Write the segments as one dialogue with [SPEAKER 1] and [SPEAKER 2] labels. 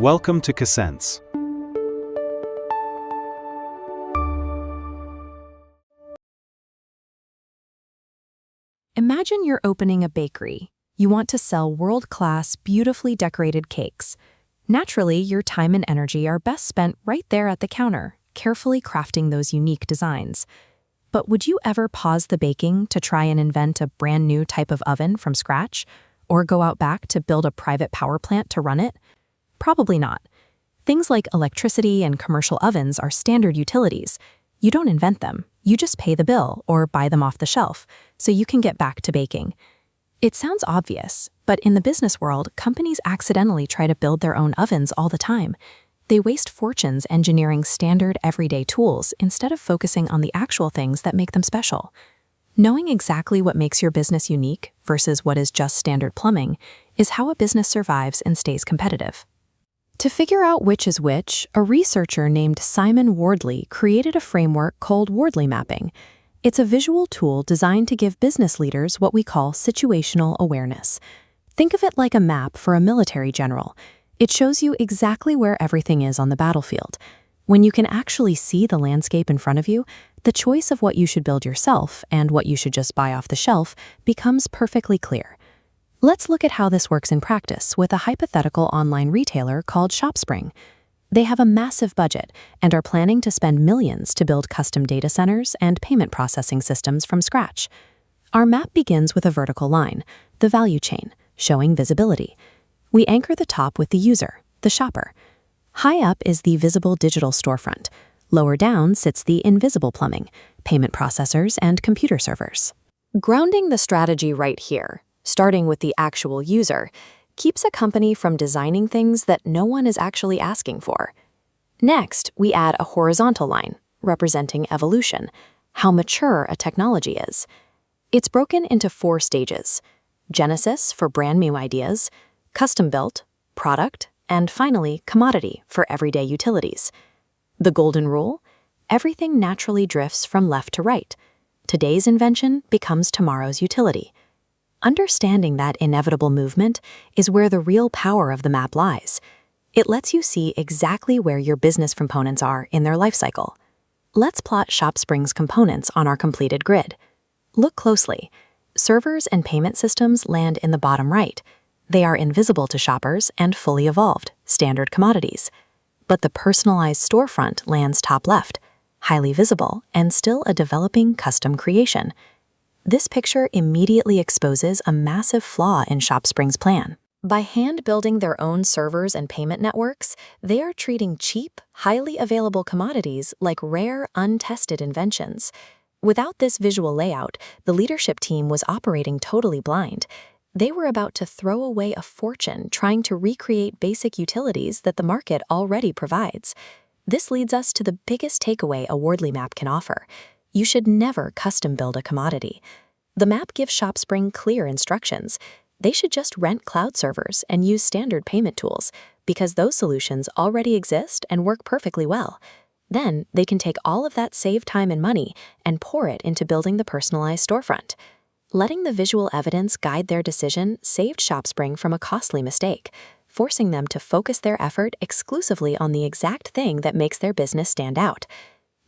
[SPEAKER 1] Welcome to Casense.
[SPEAKER 2] Imagine you're opening a bakery. You want to sell world-class, beautifully decorated cakes. Naturally, your time and energy are best spent right there at the counter, carefully crafting those unique designs. But would you ever pause the baking to try and invent a brand new type of oven from scratch? Or go out back to build a private power plant to run it? Probably not. Things like electricity and commercial ovens are standard utilities. You don't invent them, you just pay the bill or buy them off the shelf, so you can get back to baking. It sounds obvious, but in the business world, companies accidentally try to build their own ovens all the time. They waste fortunes engineering standard everyday tools instead of focusing on the actual things that make them special. Knowing exactly what makes your business unique versus what is just standard plumbing is how a business survives and stays competitive. To figure out which is which, a researcher named Simon Wardley created a framework called Wardley Mapping. It's a visual tool designed to give business leaders what we call situational awareness. Think of it like a map for a military general. It shows you exactly where everything is on the battlefield. When you can actually see the landscape in front of you, the choice of what you should build yourself and what you should just buy off the shelf becomes perfectly clear. Let's look at how this works in practice with a hypothetical online retailer called ShopSpring. They have a massive budget and are planning to spend millions to build custom data centers and payment processing systems from scratch. Our map begins with a vertical line, the value chain, showing visibility. We anchor the top with the user, the shopper. High up is the visible digital storefront. Lower down sits the invisible plumbing, payment processors, and computer servers. Grounding the strategy right here, starting with the actual user, keeps a company from designing things that no one is actually asking for. Next, we add a horizontal line, representing evolution, how mature a technology is. It's broken into 4 stages: Genesis for brand new ideas, custom built, product, and finally, commodity for everyday utilities. The golden rule? Everything naturally drifts from left to right. Today's invention becomes tomorrow's utility. Understanding that inevitable movement is where the real power of the map lies. It lets you see exactly where your business components are in their life cycle. Let's plot ShopSpring's components on our completed grid. Look closely. Servers and payment systems land in the bottom right. They are invisible to shoppers and fully evolved, standard commodities. But the personalized storefront lands top left, highly visible and still a developing custom creation. This picture immediately exposes a massive flaw in ShopSpring's plan. By hand-building their own servers and payment networks, they are treating cheap, highly available commodities like rare, untested inventions. Without this visual layout, the leadership team was operating totally blind. They were about to throw away a fortune trying to recreate basic utilities that the market already provides. This leads us to the biggest takeaway a Wardley Map can offer. You should never custom build a commodity. The map gives ShopSpring clear instructions. They should just rent cloud servers and use standard payment tools, because those solutions already exist and work perfectly well. Then they can take all of that saved time and money and pour it into building the personalized storefront. Letting the visual evidence guide their decision saved ShopSpring from a costly mistake, forcing them to focus their effort exclusively on the exact thing that makes their business stand out.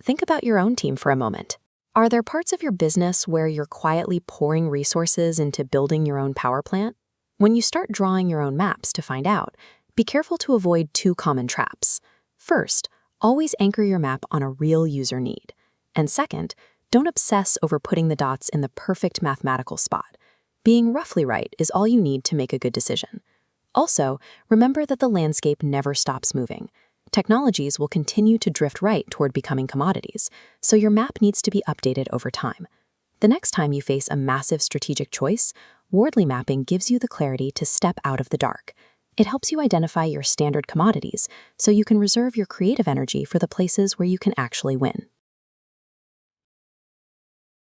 [SPEAKER 2] Think about your own team for a moment. Are there parts of your business where you're quietly pouring resources into building your own power plant? When you start drawing your own maps to find out, be careful to avoid 2 common traps. First, always anchor your map on a real user need. And second, don't obsess over putting the dots in the perfect mathematical spot. Being roughly right is all you need to make a good decision. Also, remember that the landscape never stops moving. Technologies will continue to drift right toward becoming commodities, so your map needs to be updated over time. The next time you face a massive strategic choice, Wardley Mapping gives you the clarity to step out of the dark. It helps you identify your standard commodities so you can reserve your creative energy for the places where you can actually win.